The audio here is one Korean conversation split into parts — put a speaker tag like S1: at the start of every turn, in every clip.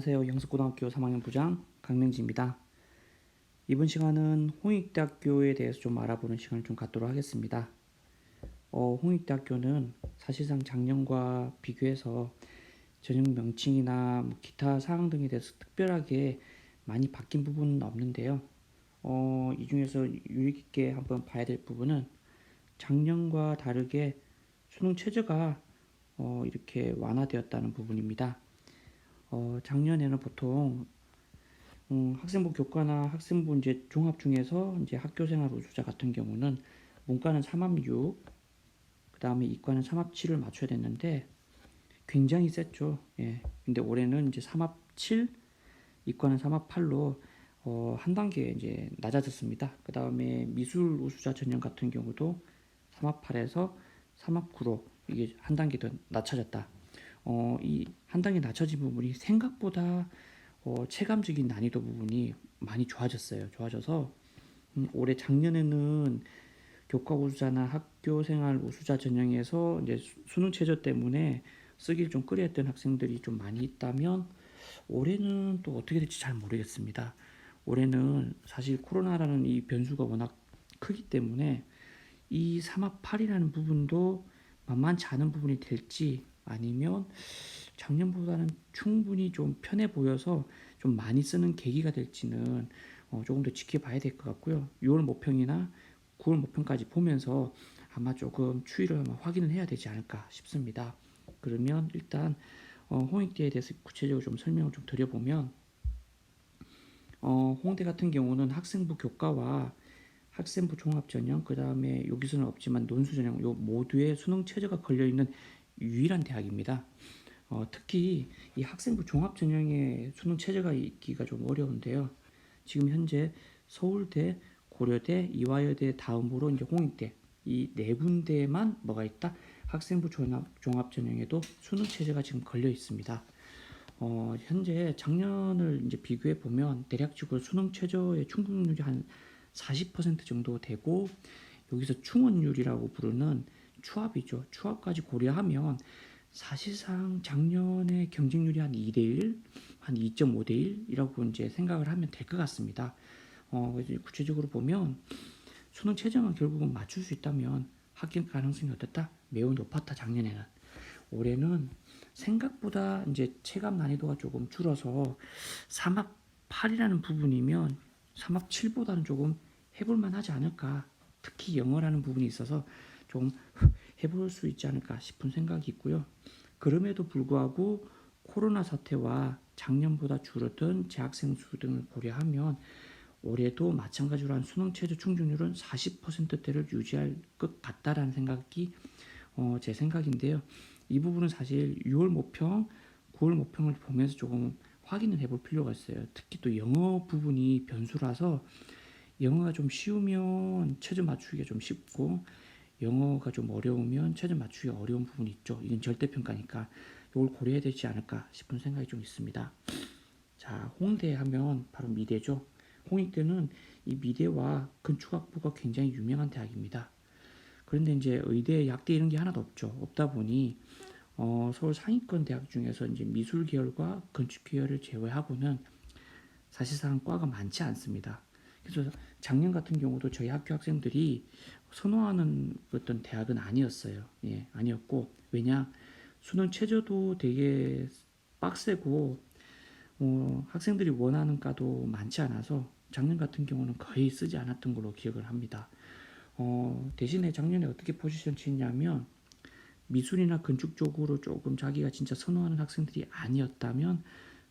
S1: 안녕하세요. 영석고등학교 3학년 부장 강명지입니다. 이번 시간은 홍익대학교에 대해서 좀 알아보는 시간을 좀 갖도록 하겠습니다. 홍익대학교는 사실상 작년과 비교해서 전형 명칭이나 기타 사항 등에 대해서 특별하게 많이 바뀐 부분은 없는데요. 이 중에서 유의 깊게 한번 봐야 될 부분은 작년과 다르게 수능 최저가 이렇게 완화되었다는 부분입니다. 작년에는 보통 학생부 교과나 학생부 이제 종합 중에서 이제 학교생활 우수자 같은 경우는 문과는 3합 6, 그 다음에 이과는 3합 7을 맞춰야 됐는데 굉장히 셌죠. 예. 근데 올해는 이제 3합 7, 이과는 3합 8로 한 단계 이제 낮아졌습니다. 그 다음에 미술 우수자 전형 같은 경우도 3합 8에서 3합 9로 이게 한 단계 더 낮춰졌다. 이 한 단계 낮춰진 부분이 생각보다 체감적인 난이도 부분이 많이 좋아졌어요. 좋아져서 올해 작년에는 교과 우수자나 학교생활 우수자 전형에서 이제 수능 최저 때문에 쓰기를 좀 꺼려했던 학생들이 좀 많이 있다면 올해는 또 어떻게 될지 잘 모르겠습니다. 올해는 사실 코로나라는 이 변수가 워낙 크기 때문에 이 3합 8이라는 부분도 만만치 않은 부분이 될지 아니면 작년보다는 충분히 좀 편해 보여서 좀 많이 쓰는 계기가 될지는 조금 더 지켜봐야 될 것 같고요. 6월 모평이나 9월 모평까지 보면서 아마 조금 추이를 아마 확인을 해야 되지 않을까 싶습니다. 그러면 일단 홍익대에 대해서 구체적으로 좀 설명을 좀 드려보면 홍대 같은 경우는 학생부 교과와 학생부 종합전형, 그 다음에 여기서는 없지만 논술전형 요 모두에 수능 최저가 걸려있는 유일한 대학입니다. 특히 이 학생부 종합전형의 수능 최저가 있기가 좀 어려운데요. 지금 현재 서울대, 고려대, 이화여대 다음으로 이제 홍익대 이 네 군데만 뭐가 있다? 학생부 종합전형에도 수능 최저가 지금 걸려 있습니다. 현재 작년을 이제 비교해 보면 대략적으로 수능 최저의 충족률이 한 40% 정도 되고 여기서 충원율이라고 부르는 추합이죠. 추합까지 고려하면 사실상 작년의 경쟁률이 한 2대1, 한 2.5대1이라고 이제 생각을 하면 될 것 같습니다. 구체적으로 보면 수능 최저만 결국은 맞출 수 있다면 합격 가능성이 어떻다? 매우 높았다 작년에는. 올해는 생각보다 이제 체감 난이도가 조금 줄어서 3합 8이라는 부분이면 3합 7보다는 조금 해볼만 하지 않을까. 특히 영어라는 부분이 있어서 좀 해볼 수 있지 않을까 싶은 생각이 있고요. 그럼에도 불구하고 코로나 사태와 작년보다 줄어든 재학생 수 등을 고려하면 올해도 마찬가지로 한 수능 최저 충족률은 40%대를 유지할 것 같다라는 생각이 제 생각인데요. 이 부분은 사실 6월 모평, 9월 모평을 보면서 조금 확인을 해볼 필요가 있어요. 특히 또 영어 부분이 변수라서 영어가 좀 쉬우면 최저 맞추기가 좀 쉽고 영어가 좀 어려우면 최저 맞추기가 어려운 부분이 있죠. 이건 절대평가니까 이걸 고려해야 되지 않을까 싶은 생각이 좀 있습니다. 자, 홍대 하면 바로 미대죠. 홍익대는 이 미대와 건축학부가 굉장히 유명한 대학입니다. 그런데 이제 의대, 약대 이런 게 하나도 없죠. 없다 보니 서울 상위권 대학 중에서 이제 미술 계열과 건축 계열을 제외하고는 사실상 과가 많지 않습니다. 그래서 작년 같은 경우도 저희 학교 학생들이 선호하는 어떤 대학은 아니었어요. 예, 아니었고 왜냐 수능 최저도 되게 빡세고 학생들이 원하는 과도 많지 않아서 작년 같은 경우는 거의 쓰지 않았던 걸로 기억을 합니다. 대신에 작년에 어떻게 포지션 취했냐면 미술이나 건축 쪽으로 조금 자기가 진짜 선호하는 학생들이 아니었다면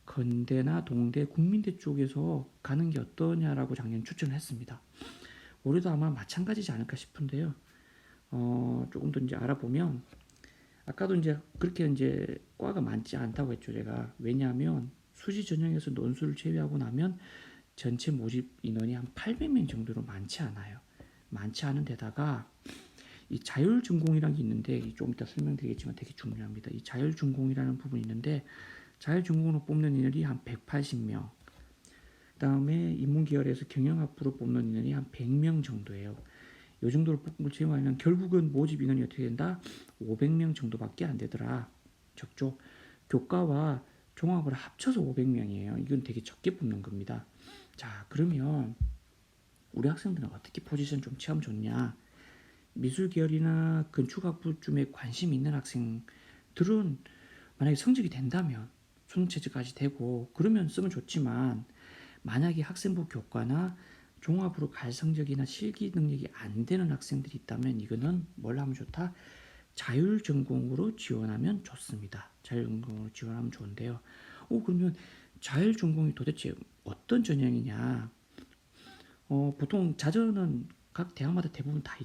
S1: 건대나 동대, 국민대 쪽에서 가는 게 어떠냐라고 작년 추천을 했습니다. 올해도 아마 마찬가지지 않을까 싶은데요. 조금 더 이제 알아보면 아까도 이제 그렇게 이제 과가 많지 않다고 했죠 제가. 왜냐하면 수시 전형에서 논술을 제외하고 나면 전체 모집 인원이 한 800명 정도로 많지 않아요. 많지 않은 데다가 이 자율전공이라는 게 있는데 좀 이따 설명드리겠지만 되게 중요합니다. 이 자율전공이라는 부분이 있는데 자율전공으로 뽑는 인원이 한 180명. 그 다음에 인문계열에서 경영학부로 뽑는 인원이 한 100명 정도예요. 이 정도로 뽑을 채용하면 결국은 모집 인원이 어떻게 된다? 500명 정도밖에 안 되더라. 적죠. 교과와 종합을 합쳐서 500명이에요. 이건 되게 적게 뽑는 겁니다. 자, 그러면 우리 학생들은 어떻게 포지션 좀 체험 좋냐? 미술 계열이나 건축학부쯤에 관심 있는 학생들은 만약에 성적이 된다면 수능체제까지 되고 그러면 쓰면 좋지만, 만약에 학생부 교과나 종합으로 갈 성적이나 실기 능력이 안 되는 학생들이 있다면 이거는 뭘 하면 좋다? 자율전공으로 지원하면 좋습니다. 자율전공으로 지원하면 좋은데요. 그러면 자율전공이 도대체 어떤 전형이냐? 보통 자전은 각 대학마다 대부분 다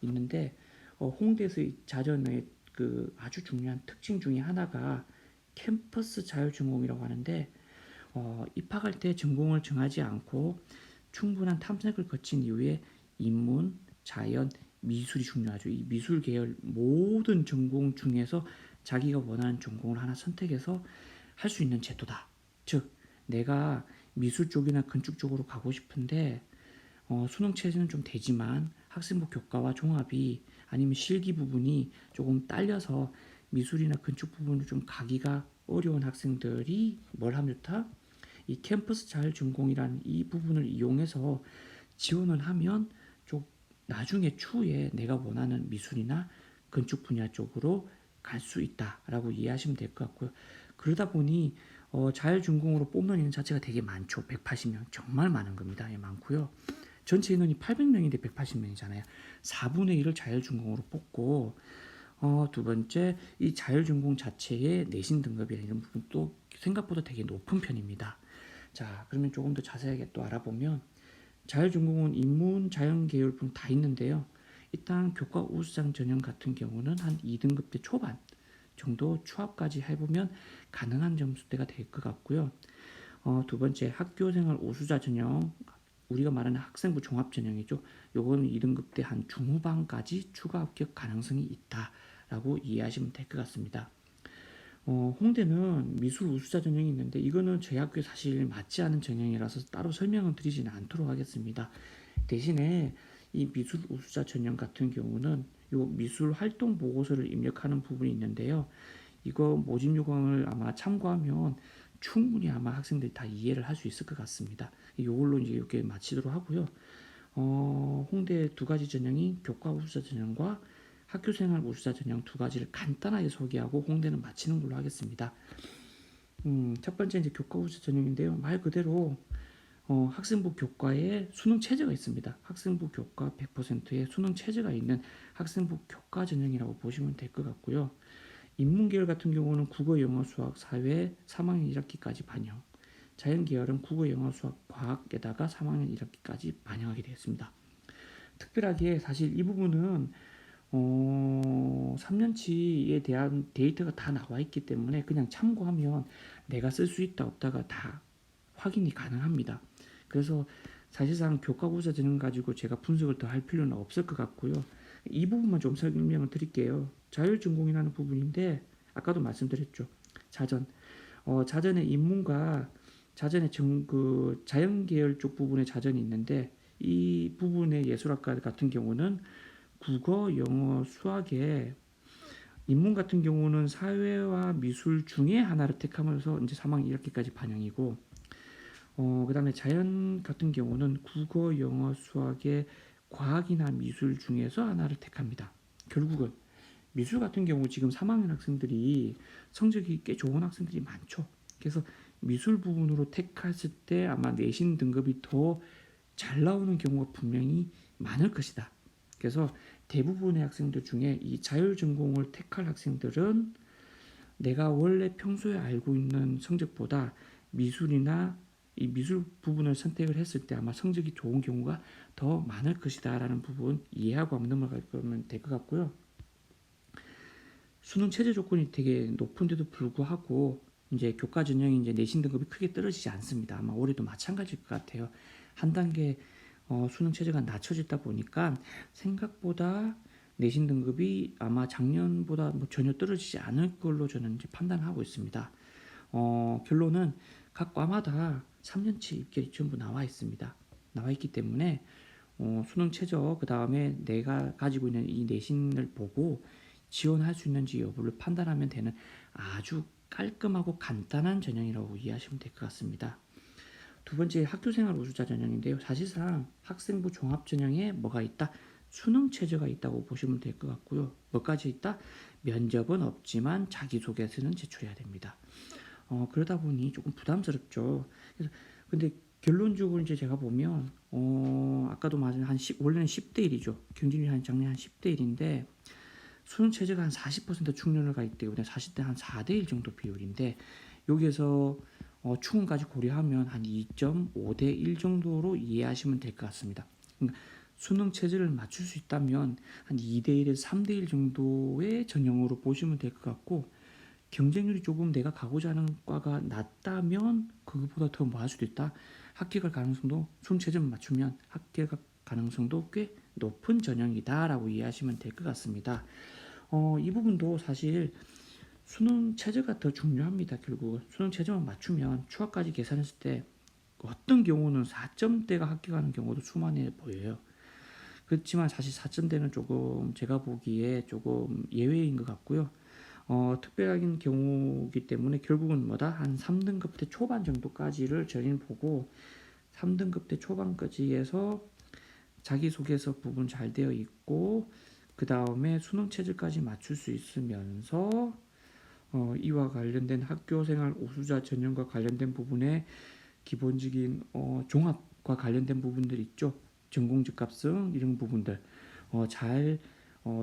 S1: 있는데 홍대에서의 자전의 그 아주 중요한 특징 중에 하나가 캠퍼스 자율전공이라고 하는데, 입학할 때 전공을 정하지 않고 충분한 탐색을 거친 이후에 인문, 자연, 미술이 중요하죠. 이 미술 계열 모든 전공 중에서 자기가 원하는 전공을 하나 선택해서 할 수 있는 제도다. 즉, 내가 미술 쪽이나 건축 쪽으로 가고 싶은데 수능 체제는 좀 되지만 학생부 교과와 종합이 아니면 실기 부분이 조금 딸려서 미술이나 건축 부분을 좀 가기가 어려운 학생들이 뭘 하면 좋다? 이 캠퍼스 자율전공이라는 이 부분을 이용해서 지원을 하면 좀 나중에 추후에 내가 원하는 미술이나 건축 분야 쪽으로 갈 수 있다라고 이해하시면 될 것 같고요. 그러다 보니 자율전공으로 뽑는 인원 자체가 되게 많죠. 180명 정말 많은 겁니다. 예, 많고요. 전체 인원이 800명인데 180명이잖아요. 4분의 1을 자율전공으로 뽑고 두 번째, 이 자율전공 자체의 내신 등급이나 이런 부분도 생각보다 되게 높은 편입니다. 자, 그러면 조금 더 자세하게 또 알아보면 자율전공은 인문, 자연 계열분 다 있는데요. 일단 교과 우수상 전형 같은 경우는 한 2등급대 초반 정도 추합까지 해보면 가능한 점수대가 될 것 같고요. 두 번째, 학교생활 우수자 전형, 우리가 말하는 학생부 종합 전형이죠. 요거는 2등급 때 한 중후반까지 추가 합격 가능성이 있다라고 이해하시면 될 것 같습니다. 홍대는 미술 우수자 전형이 있는데 이거는 저희 학교에 사실 맞지 않은 전형이라서 따로 설명을 드리지는 않도록 하겠습니다. 대신에 이 미술 우수자 전형 같은 경우는 요 미술 활동 보고서를 입력하는 부분이 있는데요. 이거 모집 요강을 아마 참고하면 충분히 아마 학생들이 다 이해를 할 수 있을 것 같습니다. 이걸로 이제 이렇게 마치도록 하고요. 홍대 두 가지 전형이 교과 우수자 전형과 학교생활 우수자 전형 두 가지를 간단하게 소개하고 홍대는 마치는 걸로 하겠습니다. 첫 번째 이제 교과 우수자 전형인데요. 말 그대로 학생부 교과에 수능 체제가 있습니다. 학생부 교과 100%의 수능 체제가 있는 학생부 교과 전형이라고 보시면 될 것 같고요. 인문계열 같은 경우는 국어, 영어, 수학, 사회 3학년 1학기까지 반영, 자연계열은 국어, 영어, 수학, 과학에다가 3학년 1학기까지 반영하게 되었습니다. 특별하게 사실 이 부분은 3년치에 대한 데이터가 다 나와 있기 때문에 그냥 참고하면 내가 쓸 수 있다 없다가 다 확인이 가능합니다. 그래서 사실상 교과 고사 전형 가지고 제가 분석을 더 할 필요는 없을 것 같고요. 이 부분만 좀 설명을 드릴게요. 자율전공이라는 부분인데 아까도 말씀드렸죠. 자전. 자전의 인문과 자전의 자연 계열 쪽 부분의 자전이 있는데 이 부분의 예술학과 같은 경우는 국어, 영어, 수학에 인문 같은 경우는 사회와 미술 중에 하나를 택하면서 이제 3학년 1학기까지 반영이고, 그다음에 자연 같은 경우는 국어, 영어, 수학의 과학이나 미술 중에서 하나를 택합니다. 결국은 미술 같은 경우 지금 3학년 학생들이 성적이 꽤 좋은 학생들이 많죠. 그래서 미술 부분으로 택했을 때 아마 내신 등급이 더 잘 나오는 경우가 분명히 많을 것이다. 그래서 대부분의 학생들 중에 이 자율전공을 택할 학생들은 내가 원래 평소에 알고 있는 성적보다 미술이나 이 미술 부분을 선택을 했을 때 아마 성적이 좋은 경우가 더 많을 것이다 라는 부분 이해하고 한번 넘어갈 거면 될 것 같고요. 수능 체제 조건이 되게 높은데도 불구하고 이제 교과 전형이 이제 내신 등급이 크게 떨어지지 않습니다. 아마 올해도 마찬가지일 것 같아요. 한 단계 수능 체제가 낮춰졌다 보니까 생각보다 내신 등급이 아마 작년보다 뭐 전혀 떨어지지 않을 걸로 저는 이제 판단하고 있습니다. 결론은 각 과마다 3년치 입결이 전부 나와 있습니다. 나와 있기 때문에 수능 최저 그 다음에 내가 가지고 있는 이 내신을 보고 지원할 수 있는지 여부를 판단하면 되는 아주 깔끔하고 간단한 전형이라고 이해하시면 될 것 같습니다. 두 번째 학교생활 우수자 전형인데요. 사실상 학생부 종합 전형에 뭐가 있다? 수능 체제가 있다고 보시면 될 것 같고요. 뭐까지 있다? 면접은 없지만 자기소개서는 제출해야 됩니다. 그러다 보니 조금 부담스럽죠. 그래서 근데 결론적으로 이제 제가 보면 아까도 말한 원래는 10대 1이죠. 경쟁률이 한 작년 한 10대 1인데 수능 체제가 한 40% 충렬을 가기 때문에 40대 한 4대 1 정도 비율인데 여기에서 충원까지 고려하면 한 2.5대 1 정도로 이해하시면 될 것 같습니다. 그러니까 수능 체제를 맞출 수 있다면 한 2대 1에서 3대 1 정도의 전형으로 보시면 될 것 같고 경쟁률이 조금 내가 가고자 하는 과가 낮다면 그것보다 더 뭐 할 수도 있다. 합격할 가능성도 수능 체제만 맞추면 합격 가능성도 꽤 높은 전형이다라고 이해하시면 될 것 같습니다. 이 부분도 사실 수능 체제가 더 중요합니다. 결국 수능 체제만 맞추면 추가까지 계산했을 때 어떤 경우는 4점대가 합격하는 경우도 수만해 보여요. 그렇지만 사실 4점대는 조금 제가 보기에 조금 예외인 것 같고요. 특별한 경우이기 때문에 결국은 뭐다? 한 3등급 대 초반 정도까지를 저희는 보고 3등급 대 초반까지 해서 자기소개서 부분 잘 되어 있고 그 다음에 수능 체제까지 맞출 수 있으면서 이와 관련된 학교생활 우수자 전형과 관련된 부분에 기본적인 종합과 관련된 부분들 있죠. 전공 즉갑승 이런 부분들 잘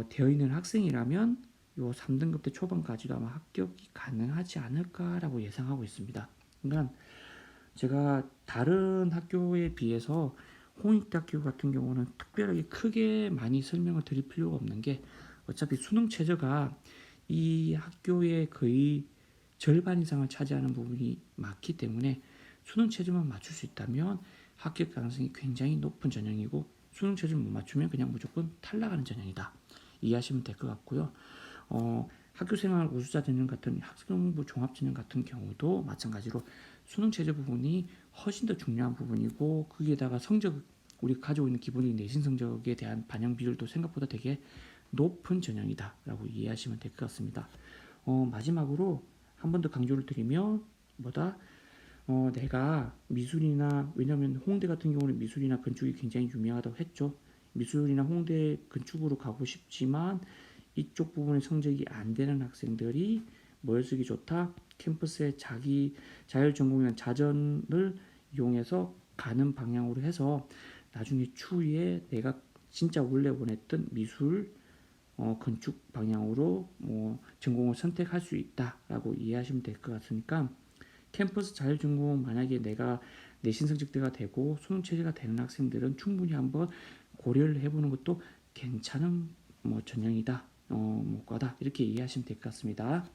S1: 되어 있는 학생이라면 요 3등급 대 초반까지도 아마 합격이 가능하지 않을까라고 예상하고 있습니다. 그러니까 제가 다른 학교에 비해서 홍익대학교 같은 경우는 특별하게 크게 많이 설명을 드릴 필요가 없는 게 어차피 수능 체제가 이 학교의 거의 절반 이상을 차지하는 부분이 많기 때문에 수능 체제만 맞출 수 있다면 합격 가능성이 굉장히 높은 전형이고 수능 체제를 못 맞추면 그냥 무조건 탈락하는 전형이다. 이해하시면 될 것 같고요. 학교생활 우수자 전형 같은 학생부 종합 전형 같은 경우도 마찬가지로 수능 체제 부분이 훨씬 더 중요한 부분이고 거기에다가 성적 우리가 가지고 있는 기본적인 내신 성적에 대한 반영 비율도 생각보다 되게 높은 전형이다라고 이해하시면 될 것 같습니다. 마지막으로 한 번 더 강조를 드리면 뭐다? 내가 미술이나 왜냐하면 홍대 같은 경우는 미술이나 건축이 굉장히 유명하다고 했죠. 미술이나 홍대 건축으로 가고 싶지만 이쪽 부분의 성적이 안 되는 학생들이 뭘 쓰기 좋다? 캠퍼스에 자기 자율 전공이나 자전을 이용해서 가는 방향으로 해서 나중에 추후에 내가 진짜 원래 원했던 미술 건축 방향으로 전공을 선택할 수 있다라고 이해하시면 될 것 같으니까 캠퍼스 자율전공 만약에 내가 내신 성적대가 되고 수능 체제가 되는 학생들은 충분히 한번 고려를 해보는 것도 괜찮은 전형이다, 과다 이렇게 이해하시면 될 것 같습니다.